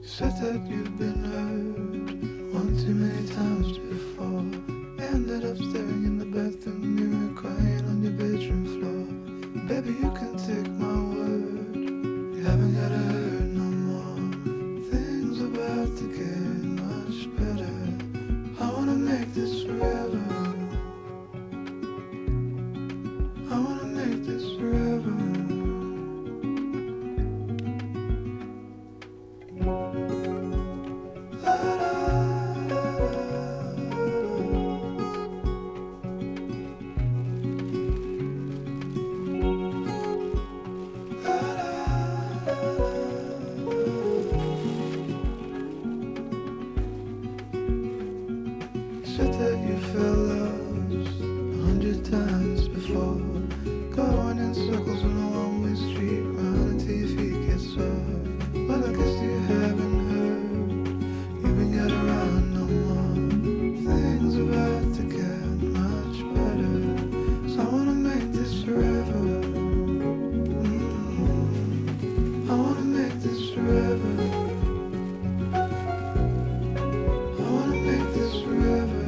Said that you've been hurt one too many times before. Ended up staring in the bathroom mirror, crying on your bedroom floor. Baby, you can take my word, you haven't gotta hurt no more. Things about to get much better. I wanna make this forever. I Said that you felt lost 100 times before. Going in circles on a one-way street, round until your feet get sore. Well, I guess you haven't heard. You've been got around no more. Things about to get much better. So I wanna make this forever. I wanna make this forever. I wanna make this forever.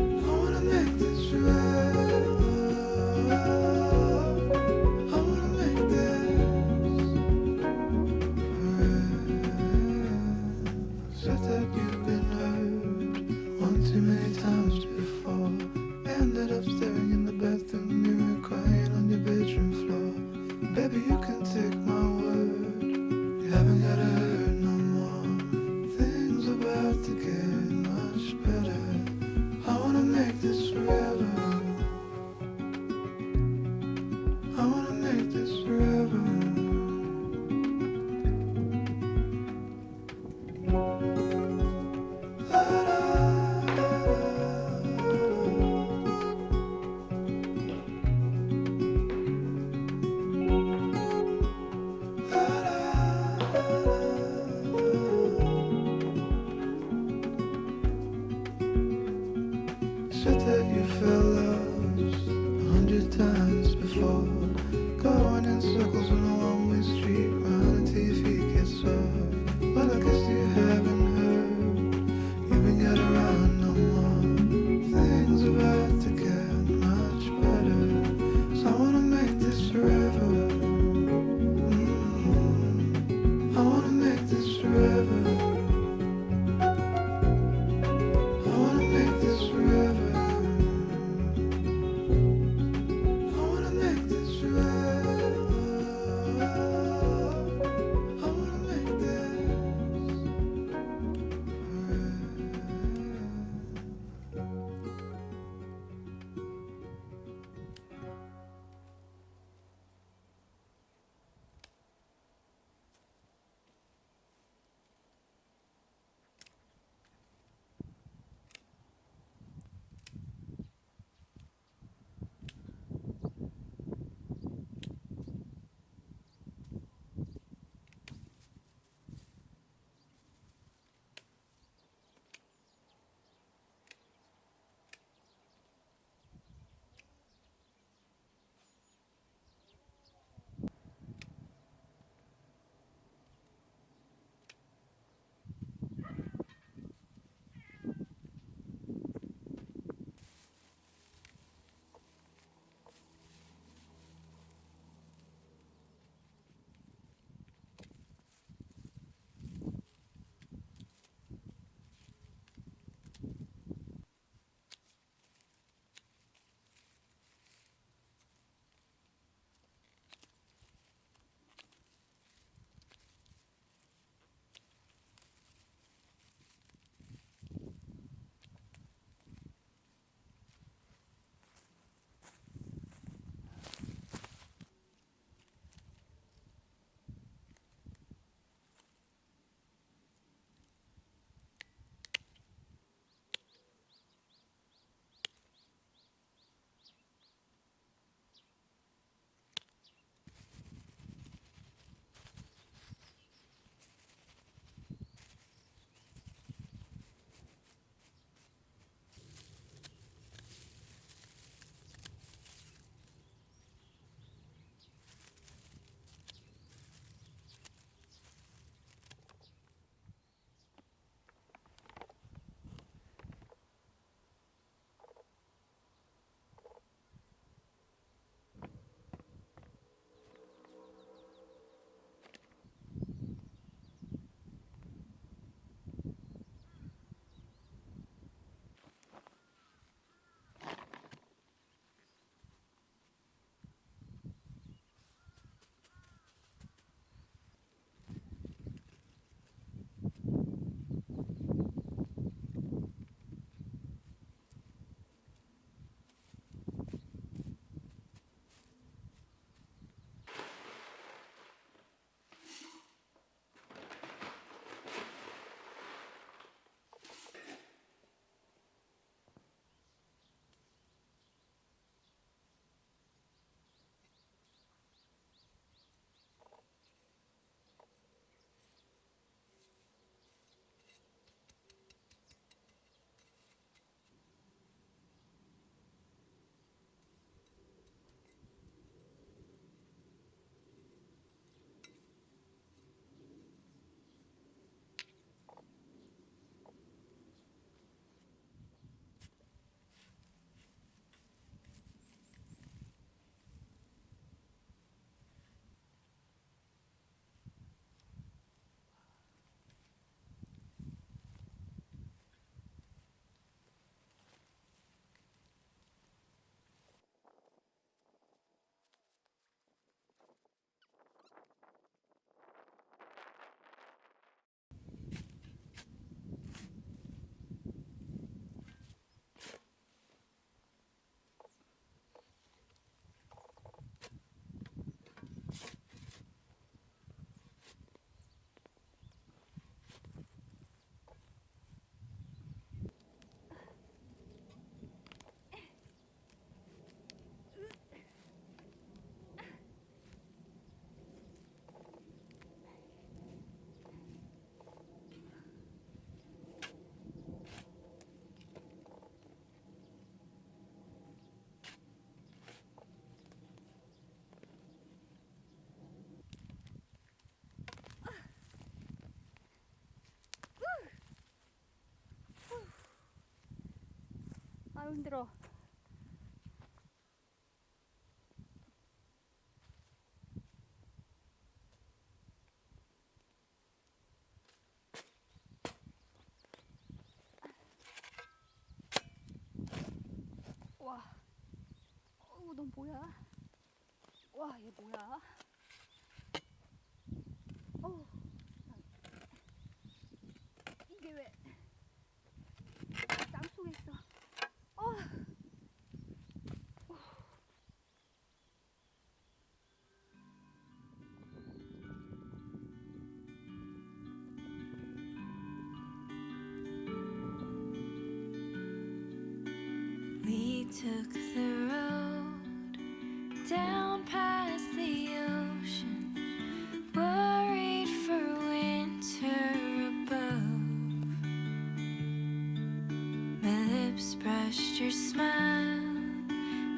I wanna make this forever. I wanna make this forever. Said that you've been hurt one too many times before. Ended up staring in the bathroom mirror, crying on your bedroom floor. Baby, you can take my word. You haven't gotta hurt no more. Things about to get much better. I wanna make this forever. I wanna make this forever. La, la, la, Said that you felt lost 100 times before. Going in circles on a one-way street, round until your feet get sore. Well, I guess you haven't heard. You've been got around no more. Things about to get much better. So I wanna make this forever. I wanna make this forever. I wanna make this forever. 힘들어. 와, 넌 뭐야? 와, 얘 뭐야? 어우, 이게 왜 땅속에 있어? 어. We took the road down past the ocean, worried for winter above. My lips brushed your smile,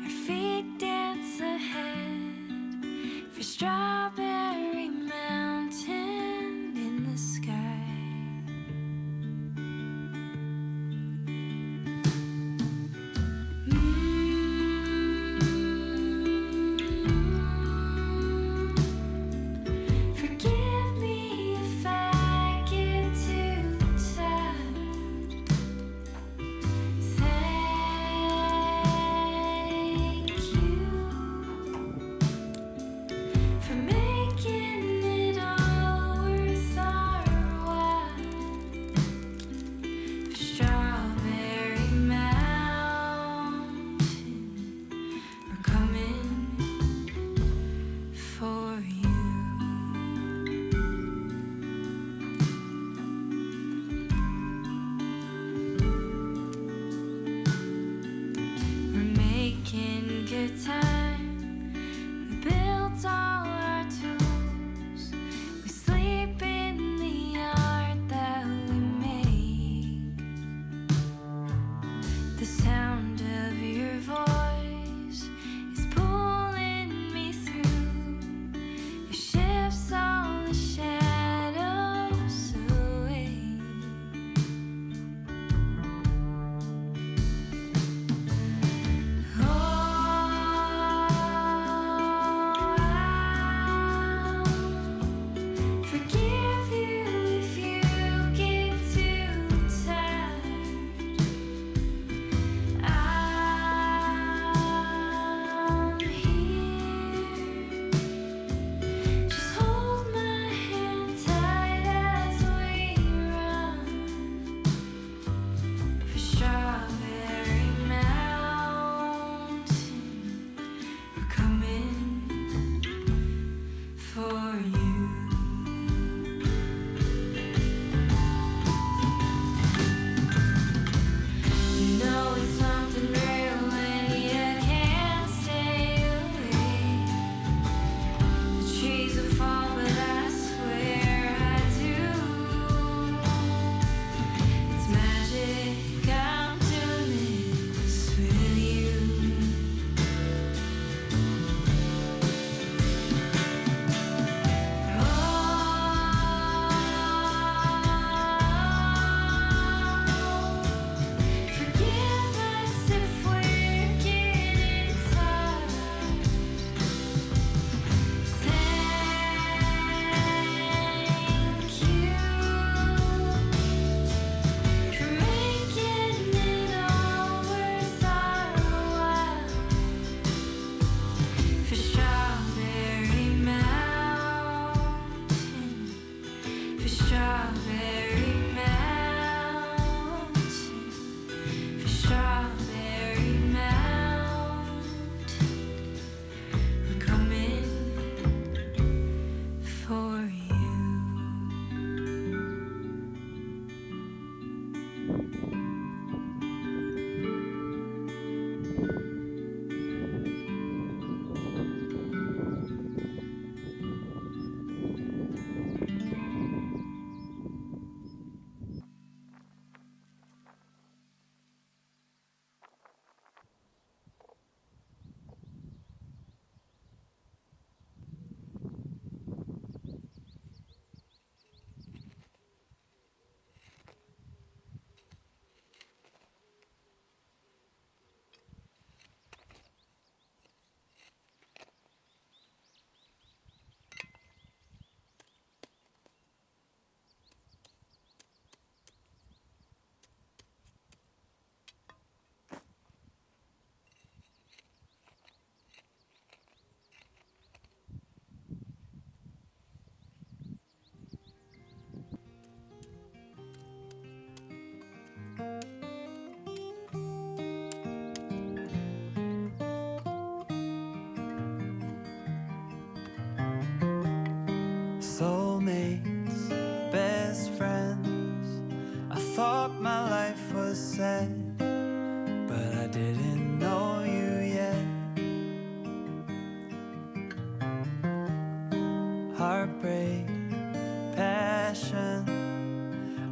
our feet dance ahead for Strawberry Mountain in the sky.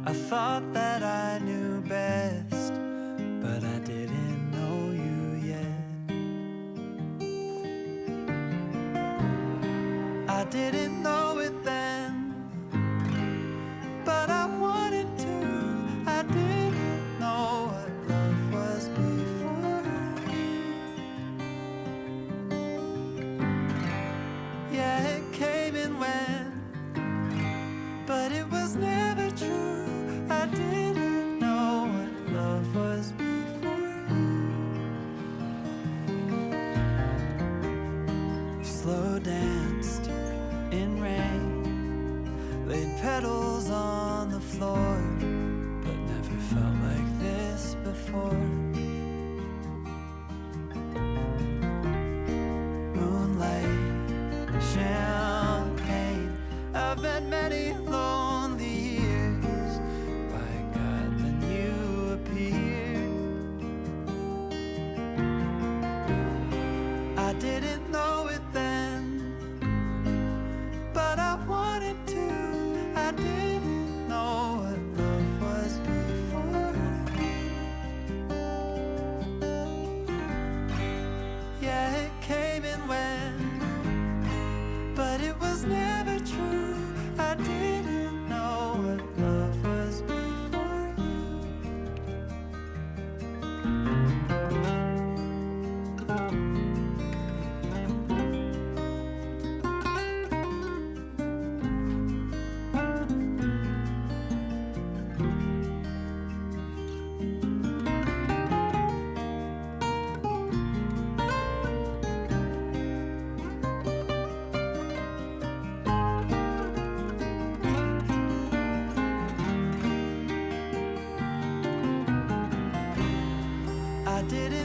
I thought that I knew best, but I didn't know you yet. I didn't know it then, but I wanted to. I didn't know what love was before. Yeah, it came and went, but it was never true. I didn't know what love was before you. Slow danced in rain, laid petals on the floor, but never felt like this before. Moonlight, champagne, I've met many lonely years. By God, then you appeared. I didn't know it then, but I wanted to. I didn't know what love was before. Yeah, it came and went, but it was never true. I didn't know what love was before you. I didn't